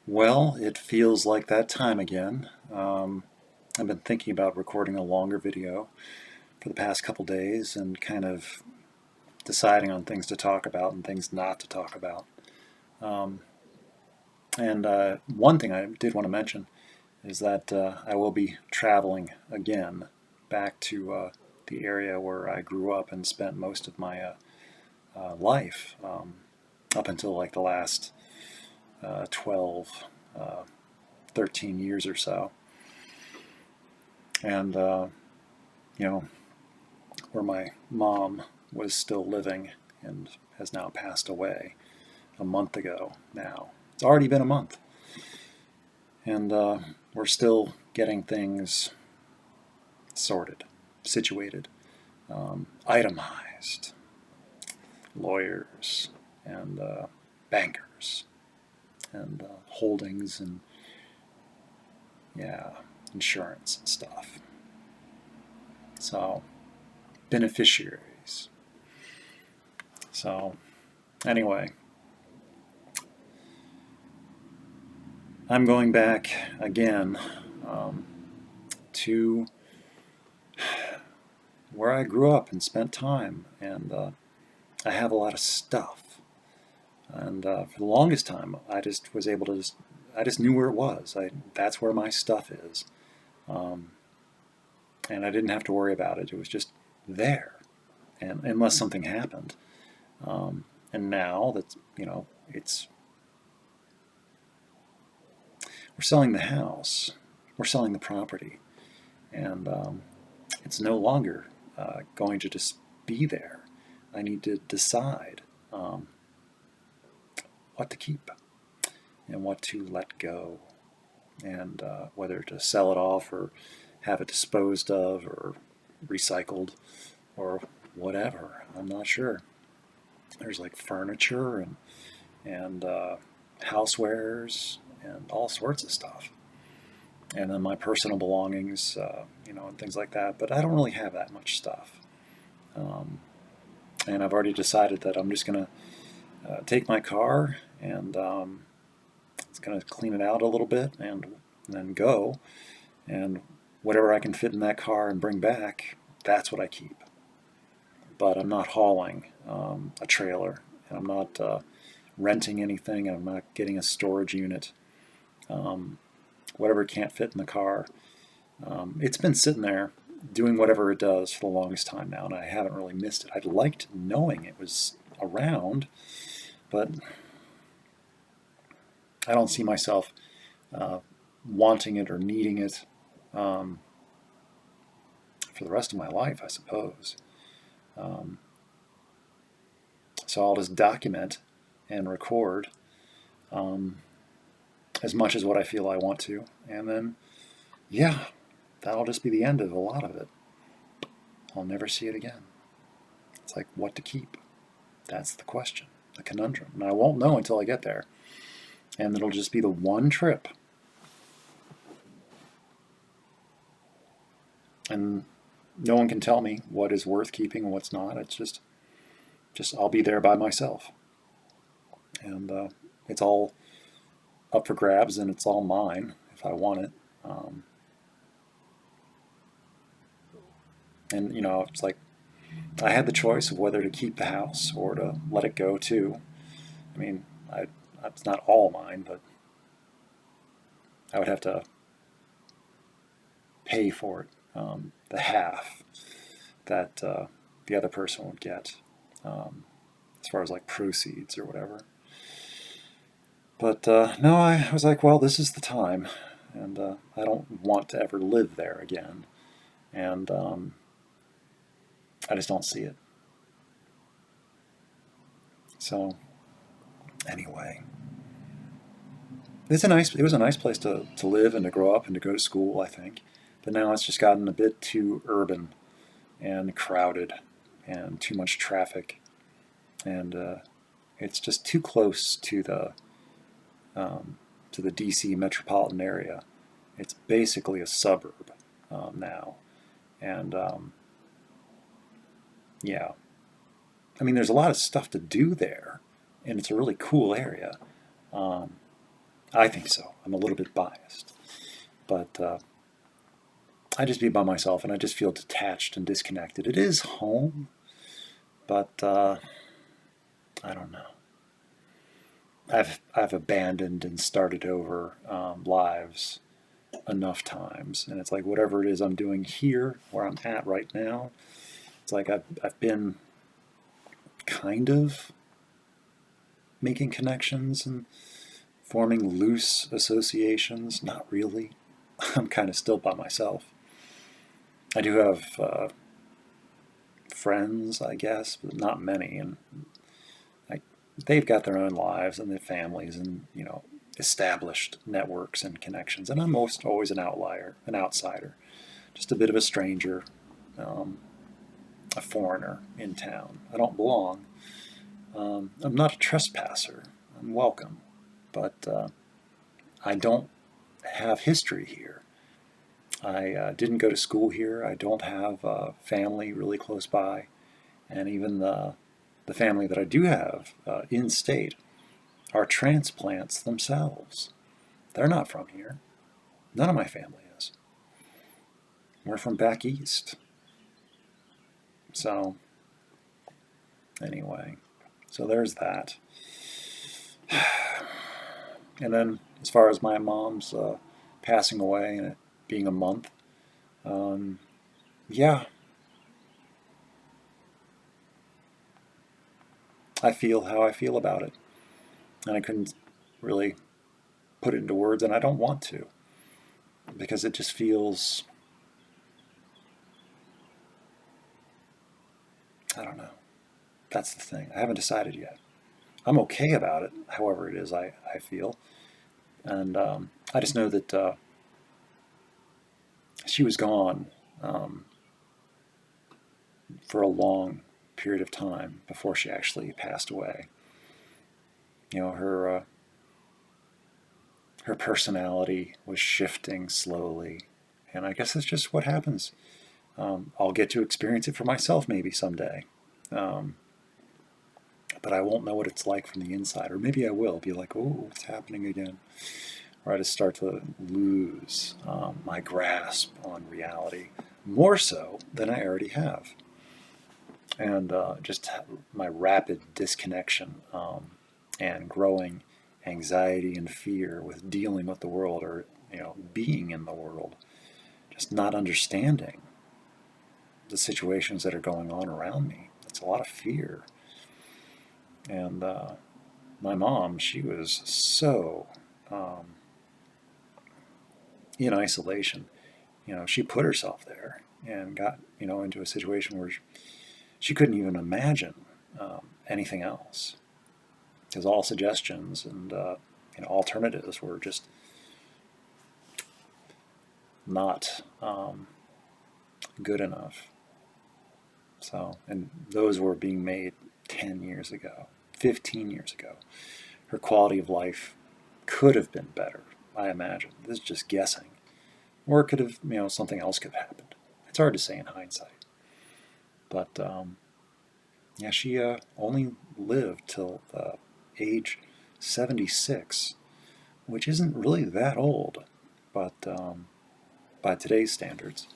Well, it feels like that time again. I've been thinking about recording a longer video for the past couple days and kind of deciding on things to talk about and things not to talk about. Um, and one thing I did want to mention is that I will be traveling again back to the area where I grew up and spent most of my life up until like the last 12, uh, 13 years or so. And you know, where my mom was still living and has now passed away a month ago now. It's already been a month. And we're still getting things sorted, situated, itemized, lawyers and bankers and holdings and, yeah, insurance and stuff. So, beneficiaries. So, anyway, I'm going back again um, to where I grew up and spent time, and I have a lot of stuff. And for the longest time, I just was able to I just knew where it was. That's where my stuff is, um, and I didn't have to worry about it. It was just there, and unless something happened. And now that it's we're selling the house, we're selling the property, and it's no longer going to just be there. I need to decide um, what to keep and what to let go, and whether to sell it off or have it disposed of or recycled or whatever. I'm not sure. There's like furniture and housewares and all sorts of stuff, and then my personal belongings, and things like that. But I don't really have that much stuff, um, and I've already decided that I'm just gonna take my car and it's gonna clean it out a little bit and then go. And whatever I can fit in that car and bring back, that's what I keep. But I'm not hauling a trailer, and I'm not renting anything, and I'm not getting a storage unit. Um, Whatever can't fit in the car, it's been sitting there doing whatever it does for the longest time now, and I haven't really missed it. I liked knowing it was around, but I don't see myself uh, wanting it or needing it um, for the rest of my life, I suppose. Um, so I'll just document and record um, as much as what I feel I want to, and then, yeah, that'll just be the end of a lot of it. I'll never see it again. It's like what to keep. That's the question, the conundrum. And I won't know until I get there. And it'll just be the one trip. And no one can tell me what is worth keeping and what's not. It's just I'll be there by myself. And it's all up for grabs, and it's all mine if I want it. Um, and, it's like I had the choice of whether to keep the house or to let it go too. I mean, it's not all mine, but I would have to pay for it, the half that the other person would get, as far as like proceeds or whatever. But no, I was like, well, this is the time, and I don't want to ever live there again, and I just don't see it. So anyway, it was a nice place to live and to grow up and to go to school, I think. But now it's just gotten a bit too urban and crowded and too much traffic, and it's just too close to the DC metropolitan area. It's basically a suburb now, and yeah, I mean, there's a lot of stuff to do there, and it's a really cool area. Um, I think so. I'm a little bit biased. But I just be by myself and I just feel detached and disconnected. It is home, but I don't know. I've abandoned and started over lives enough times, and it's like whatever it is I'm doing here, where I'm at right now, it's like I've been kind of making connections and forming loose associations. Not really. I'm kind of still by myself. I do have friends, I guess, but not many, and I, they've got their own lives and their families, and established networks and connections. And I'm most always an outlier, an outsider, just a bit of a stranger, um, a foreigner in town. I don't belong. I'm not a trespasser. I'm welcome, but I don't have history here. I didn't go to school here. I don't have family really close by, and even the family that I do have in state are transplants themselves. They're not from here. None of my family is. We're from back east. So anyway, so there's that. And then as far as my mom's passing away and it being a month, um, yeah, I feel how I feel about it. And I couldn't really put it into words, and I don't want to, because it just feels, I don't know. That's the thing. I haven't decided yet. I'm okay about it, however it is I feel. And I just know that she was gone um, for a long period of time before she actually passed away. Her personality was shifting slowly, and I guess that's just what happens. I'll get to experience it for myself maybe someday, um, but I won't know what it's like from the inside. Or maybe I will be like, "Oh, it's happening again," or I just start to lose my grasp on reality more so than I already have, and just my rapid disconnection and growing anxiety and fear with dealing with the world, or being in the world, just not understanding the situations that are going on around me. It's a lot of fear. And my mom, she was so um, in isolation. She put herself there and got into a situation where she couldn't even imagine anything else, because all suggestions and alternatives were just not good enough. So, and those were being made 10 years ago, 15 years ago. Her quality of life could have been better, I imagine. This is just guessing. Or it could have, something else could have happened. It's hard to say in hindsight. But yeah, she only lived till age 76, which isn't really that old, but by today's standards.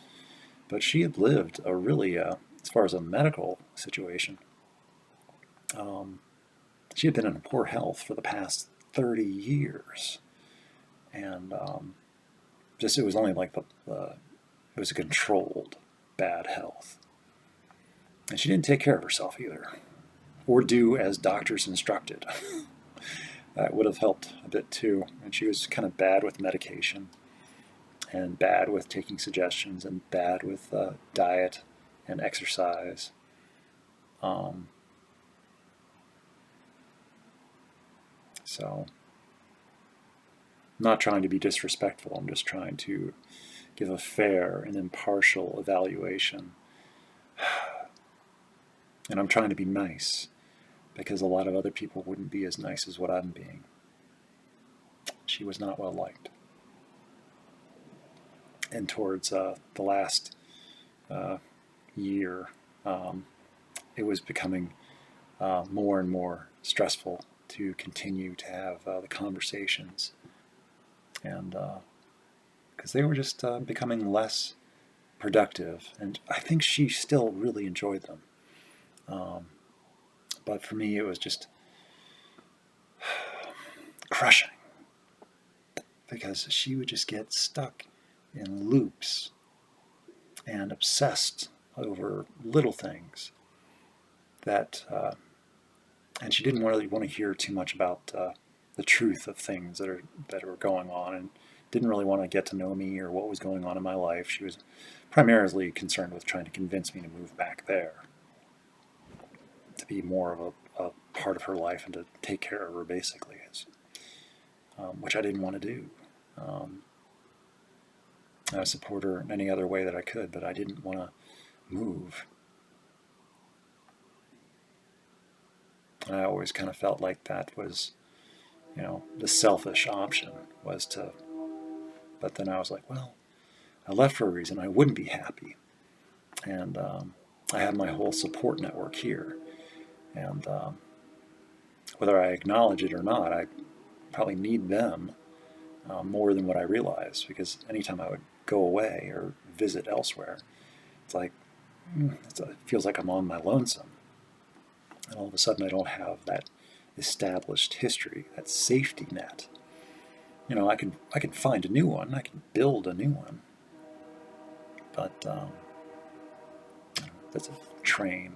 But she had lived a really, as far as a medical situation, um, she had been in poor health for the past 30 years. And just it was only like it was a controlled bad health. And she didn't take care of herself either, or do as doctors instructed. That would have helped a bit too. And she was kind of bad with medication, and bad with taking suggestions, and bad with diet and exercise. Um, so, I'm not trying to be disrespectful. I'm just trying to give a fair and impartial evaluation. And I'm trying to be nice, because a lot of other people wouldn't be as nice as what I'm being. She was not well liked. And towards the last uh, year, um, it was becoming more and more stressful to continue to have the conversations and because they were just becoming less productive, and I think she still really enjoyed them. But for me, it was just crushing because she would just get stuck in loops and obsessed over little things that, and she didn't really want to hear too much about the truth of things that were going on, and didn't really want to get to know me or what was going on in my life. She was primarily concerned with trying to convince me to move back there, to be more of a part of her life and to take care of her, basically, which I didn't want to do. I support her in any other way that I could, but I didn't want to move. And I always kind of felt like that was, the selfish option was to, but then I was like, well, I left for a reason. I wouldn't be happy. And I have my whole support network here. And whether I acknowledge it or not, I probably need them more than what I realize, because anytime I would go away or visit elsewhere, it's like, it feels like I'm on my lonesome. And all of a sudden I don't have that established history, that safety net. I can find a new one, I can build a new one, but that's a train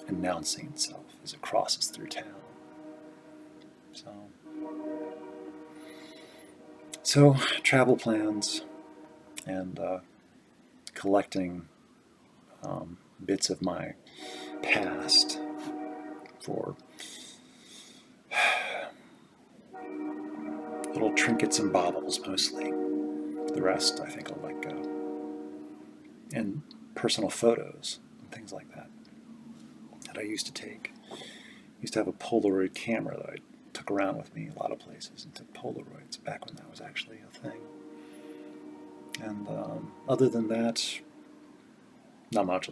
announcing itself as it crosses through town. So travel plans and collecting bits of my past for little trinkets and baubles, mostly. The rest I think I'll let go. And personal photos and things like that I used to take. I used to have a Polaroid camera that I took around with me a lot of places and took Polaroids back when that was actually a thing. And other than that, not much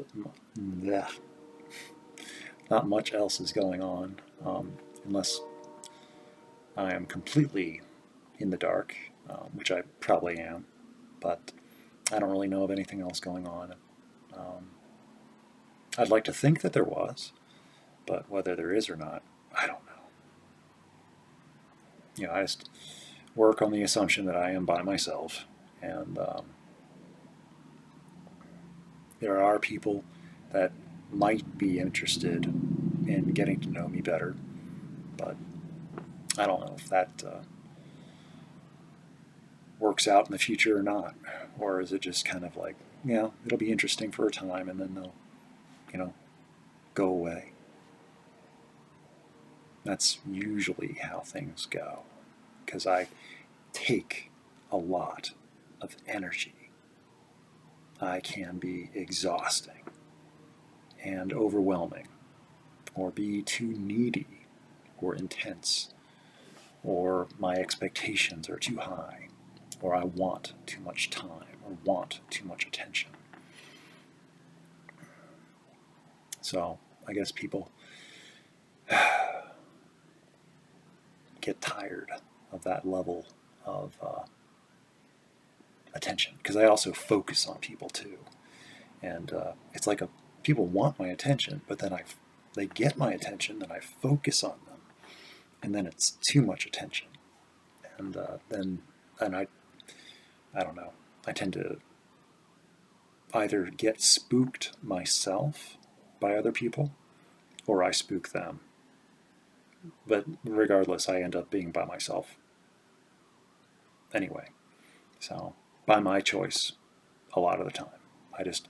else is going on, unless I am completely in the dark, which I probably am, but I don't really know of anything else going on. I'd like to think that there was, but whether there is or not, I don't know. I just work on the assumption that I am by myself, and there are people that might be interested in getting to know me better, but I don't know if that works out in the future or not, or is it just kind of like, it'll be interesting for a time and then they'll, go away. That's usually how things go, because I take a lot of energy. I can be exhausting and overwhelming, or be too needy or intense, or my expectations are too high, or I want too much time or want too much attention. So I guess people get tired of that level of attention, because I also focus on people too. And it's like people want my attention, but then they get my attention, then I focus on them, and then it's too much attention. And then I don't know, I tend to either get spooked myself by other people, or I spook them. But regardless, I end up being by myself anyway. So, by my choice, a lot of the time. It's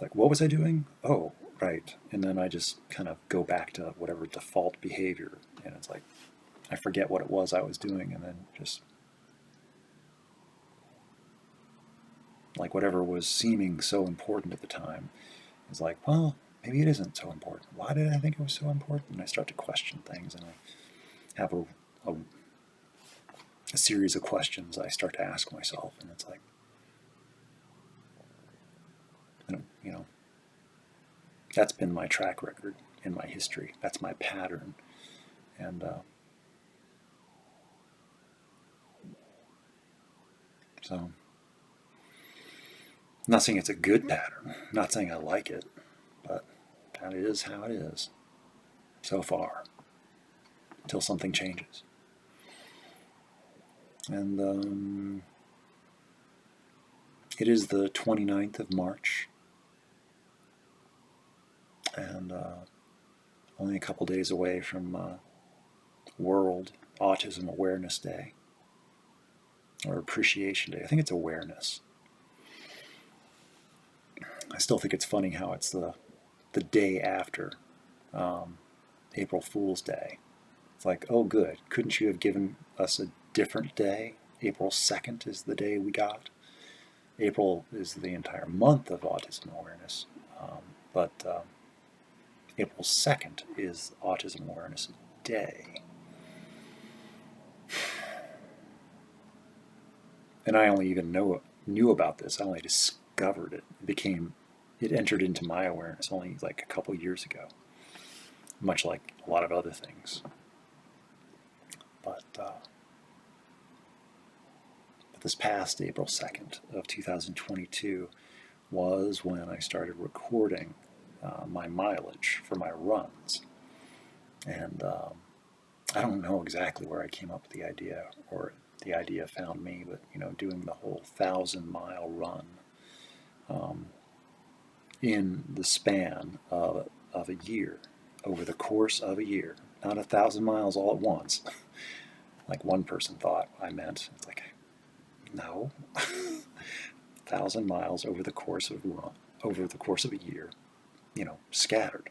like, what was I doing? Oh, right. And then I just kind of go back to whatever default behavior. And it's like, I forget what it was I was doing, and then just, like, whatever was seeming so important at the time is like, well, maybe it isn't so important. Why did I think it was so important? And I start to question things, and I have a series of questions I start to ask myself, and it's like, that's been my track record in my history. That's my pattern. And So, I'm not saying it's a good pattern. I'm not saying I like it, but that is how it is so far, until something changes. And it is the 29th of March, and only a couple days away from World Autism Awareness Day, or Appreciation Day. I think it's awareness. I still think it's funny how it's the day after April Fool's Day. It's like, oh good, couldn't you have given us a different day? April 2nd is the day we got. April is the entire month of autism awareness, but April 2nd is Autism Awareness Day. And I only even knew about this. I only discovered it. It entered into my awareness only like a couple years ago, much like a lot of other things. But this past April 2nd of 2022 was when I started recording my mileage for my runs. And I don't know exactly where I came up with the idea, or the idea found me, but doing the whole 1,000-mile run in the span of a year, over the course of a year, not 1,000 miles all at once, like one person thought I meant. It's like, no, 1,000 miles over the course of a year, scattered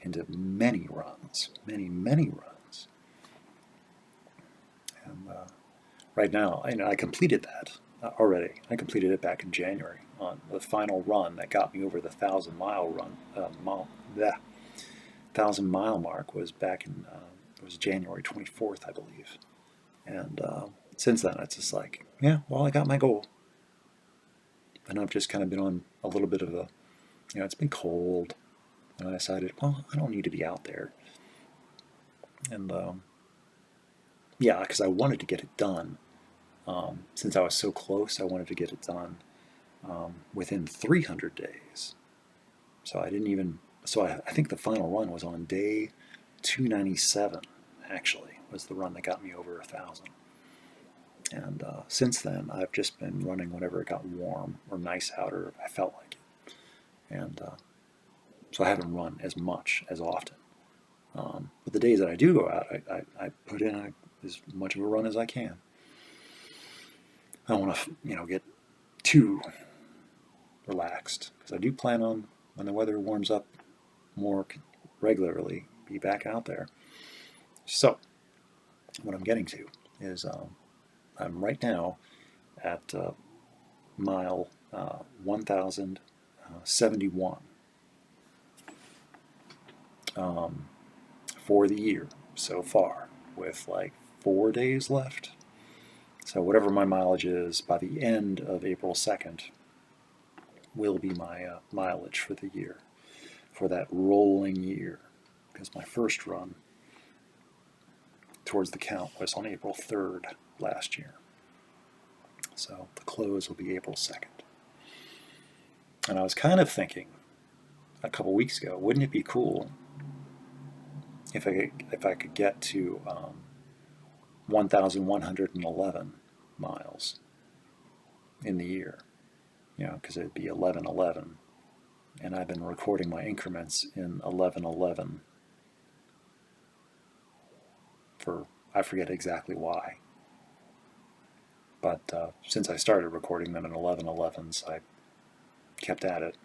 into many runs, many runs. And right now, I completed that already. I completed it back in January on the final run that got me over the 1,000-mile run. 1,000-mile mark was back in it was January 24th, I believe. And since then, it's just like, yeah, well, I got my goal. And I've just kind of been on a little bit of a, it's been cold, and I decided, well, I don't need to be out there. And yeah, because I wanted to get it done. Since I was so close, I wanted to get it done within 300 days. So I didn't even, so I think the final run was on day 297, actually, was the run that got me over 1,000. And since then, I've just been running whenever it got warm or nice out, or I felt like it. And so I haven't run as much as often. But the days that I do go out, I put in as much of a run as I can. I don't want to, get too relaxed, because I do plan on, when the weather warms up more regularly, be back out there. So, what I'm getting to is I'm right now at mile 1,071 for the year so far, with like 4 days left. So whatever my mileage is by the end of April 2nd will be my mileage for the year, for that rolling year, because my first run towards the count was on April 3rd last year. So the close will be April 2nd. And I was kind of thinking a couple weeks ago, wouldn't it be cool if I could get to 1,111 miles in the year, because it'd be 1111, and I've been recording my increments in 1111 for, I forget exactly why, but since I started recording them in 1111s, I kept at it.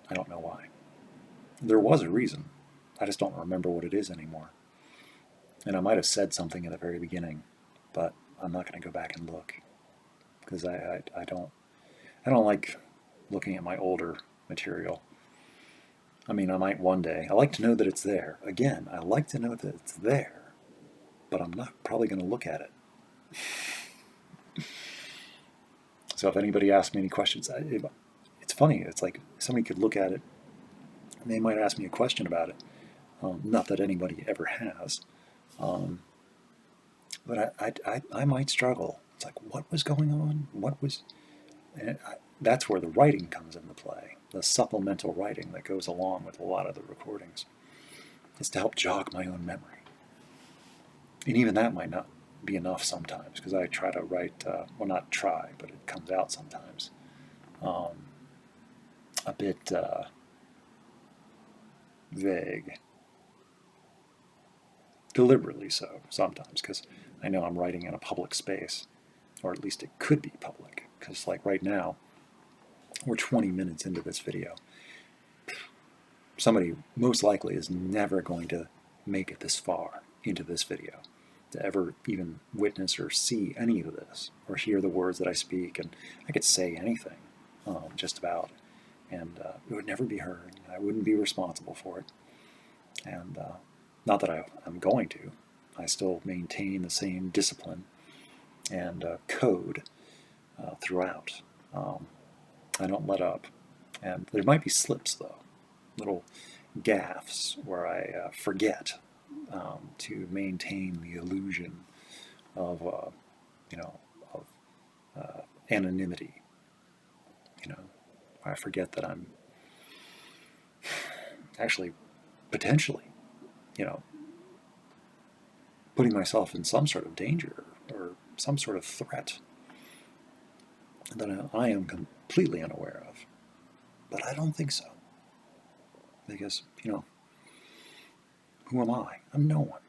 I don't know why. There was a reason. I just don't remember what it is anymore. And I might have said something at the very beginning, but I'm not going to go back and look, because I don't like looking at my older material. I mean, I might one day. I like to know that it's there. Again, I like to know that it's there, but I'm not probably going to look at it. So if anybody asks me any questions, it's funny. It's like somebody could look at it, and they might ask me a question about it. Not that anybody ever has. But I might struggle. It's like, what was going on? That's where the writing comes into play. The supplemental writing that goes along with a lot of the recordings is to help jog my own memory. And even that might not be enough sometimes, because I try to write, well, not try, but it comes out sometimes, a bit vague. Deliberately so, sometimes, because I know I'm writing in a public space, or at least it could be public, because like right now, we're 20 minutes into this video. Somebody most likely is never going to make it this far into this video to ever even witness or see any of this, or hear the words that I speak, and I could say anything, just about, and it would never be heard. I wouldn't be responsible for it, and not that I'm going to. I still maintain the same discipline and code throughout. I don't let up, and there might be slips though, little gaffes where I forget to maintain the illusion of, of anonymity. I forget that I'm actually potentially, putting myself in some sort of danger or some sort of threat that I am completely unaware of. But I don't think so. Because, who am I? I'm no one.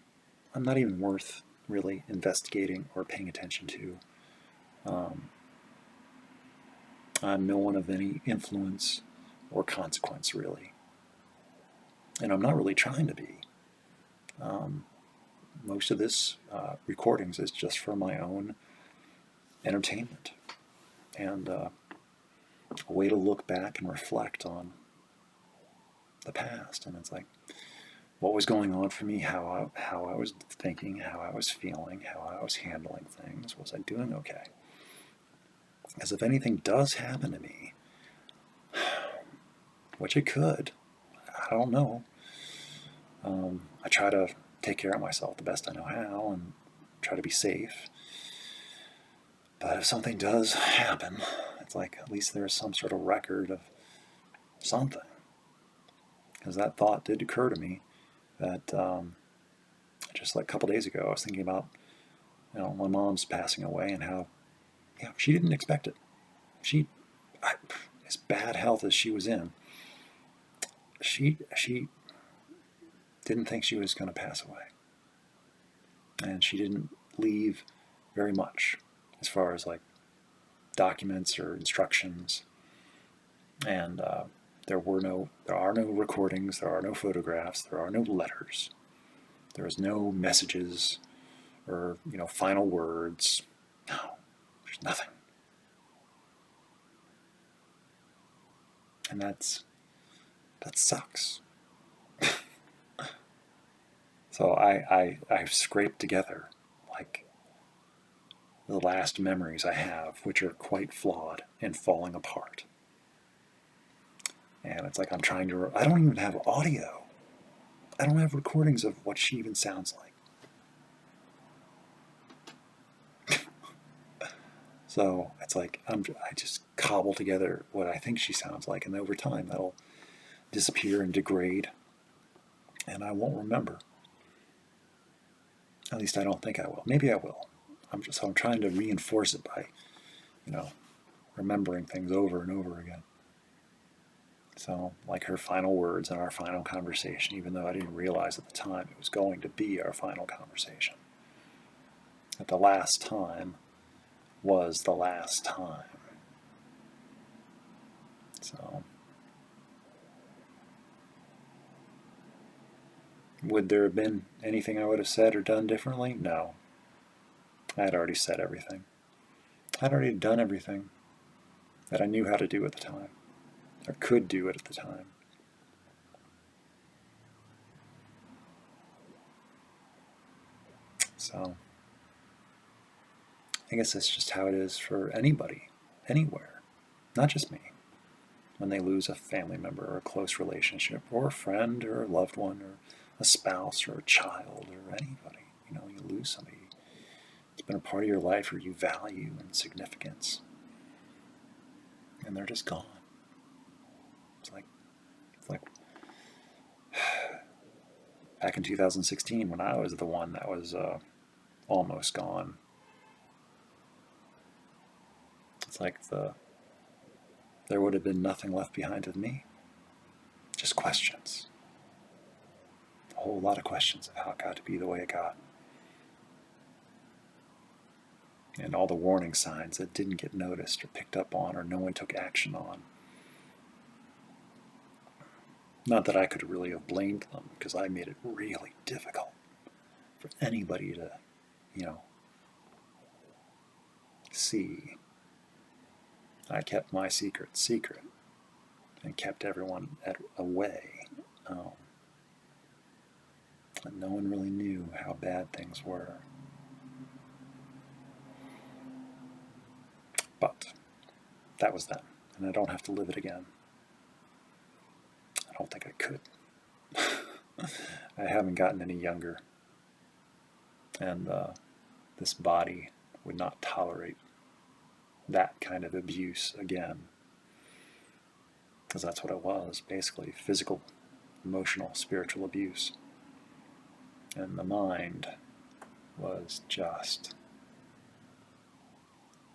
I'm not even worth really investigating or paying attention to. I'm no one of any influence or consequence, really. And I'm not really trying to be. Most of this recordings is just for my own entertainment and a way to look back and reflect on the past. And it's like, what was going on for me, how I was thinking, how I was feeling, how I was handling things. Was I doing okay? Because if anything does happen to me, which it could, I don't know, I try to take care of myself the best I know how and try to be safe. But if something does happen, it's like at least there's some sort of record of something. Because that thought did occur to me that just like a couple days ago, I was thinking about my mom's passing away and how she didn't expect it. As bad health as she was in, she didn't think she was going to pass away. And she didn't leave very much as far as like documents or instructions. And there are no recordings, there are no photographs, there are no letters, there is no messages or final words. No, there's nothing. And that sucks. So I've scraped together like the last memories I have, which are quite flawed and falling apart. And it's like I don't even have audio. I don't have recordings of what she even sounds like. So it's like I just cobble together what I think she sounds like, and over time that'll disappear and degrade, and I won't remember. At least I don't think I will. Maybe I will. I'm trying to reinforce it by, remembering things over and over again. So, like her final words in our final conversation, even though I didn't realize at the time it was going to be our final conversation. That the last time was the last time. So, would there have been anything I would have said or done differently? No. I had already said everything. I'd already done everything that I knew how to do at the time, or could do it at the time. So, I guess that's just how it is for anybody, anywhere, not just me. When they lose a family member or a close relationship, or a friend or a loved one, or a spouse or a child or anybody, you lose somebody. It's been a part of your life or you value and significance. And they're just gone. It's like back in 2016 when I was the one that was almost gone. It's like there would have been nothing left behind of me. Just questions. A whole lot of questions of how it got to be the way it got. And all the warning signs that didn't get noticed or picked up on or no one took action on. Not that I could really have blamed them, because I made it really difficult for anybody to, see. I kept my secret secret and kept everyone away. And no one really knew how bad things were. But that was then, and I don't have to live it again. I don't think I could. I haven't gotten any younger, and this body would not tolerate that kind of abuse again, because that's what it was, basically physical, emotional, spiritual abuse. And the mind was just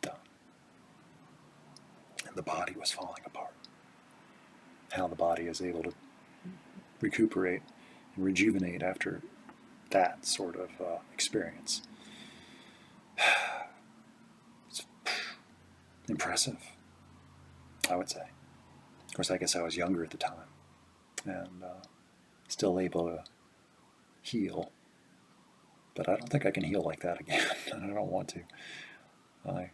done. And the body was falling apart. How the body is able to recuperate and rejuvenate after that sort of experience. It's impressive, I would say. Of course, I guess I was younger at the time and still able to heal. But I don't think I can heal like that again, and I don't want to. I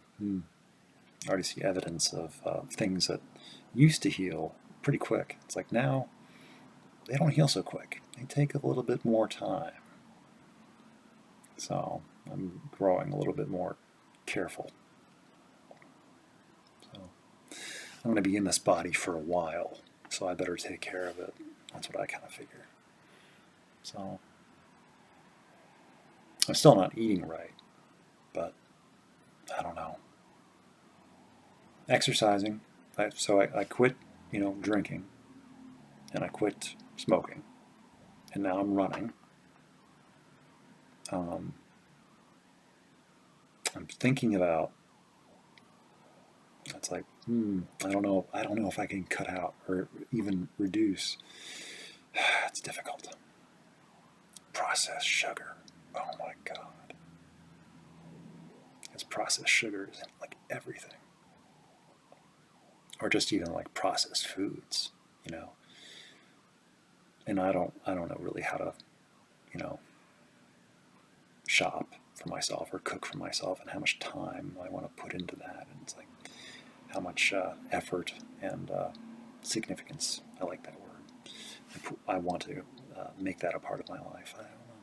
already see evidence of things that used to heal pretty quick. It's like now, they don't heal so quick. They take a little bit more time. So I'm growing a little bit more careful. So I'm going to be in this body for a while, so I better take care of it. That's what I kind of figure. So I'm still not eating right, but I don't know. Exercising. So I quit, drinking, and I quit smoking, and now I'm running. I'm thinking about. It's like, I don't know if I can cut out or even reduce. It's difficult. Processed sugar. Oh my God. Because processed sugar is in like everything. Or just even like processed foods, And I don't know really how to, shop for myself or cook for myself and how much time I want to put into that. And it's like how much effort and significance, I like that word. I want to make that a part of my life. I don't know.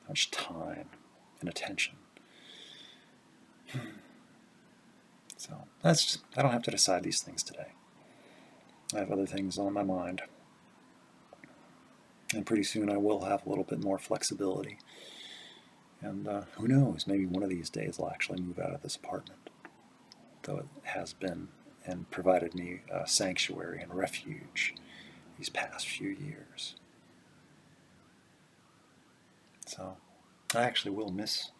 How much time and attention. So I don't have to decide these things today. I have other things on my mind. And pretty soon I will have a little bit more flexibility. And who knows, maybe one of these days I'll actually move out of this apartment. Though it has been and provided me a sanctuary and refuge these past few years. So I actually will miss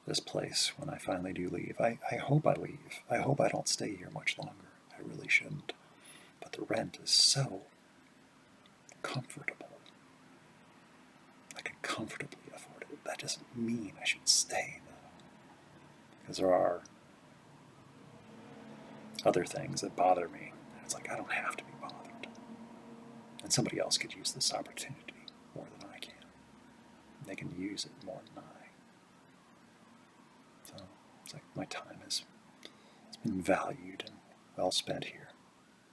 this place when I finally do leave. I hope I leave. I hope I don't stay here much longer. I really shouldn't. But the rent is so comfortable. I can comfortably afford it. That doesn't mean I should stay, though. Because there are other things that bother me. It's like I don't have to be bothered. And somebody else could use this opportunity more than I can. They can use it more than I. So it's like my time it's been valued and well spent here.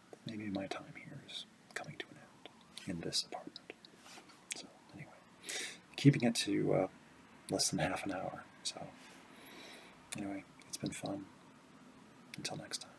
But maybe my time here is coming to an end in this apartment. So anyway, keeping it to less than half an hour. So anyway, it's been fun. Until next time.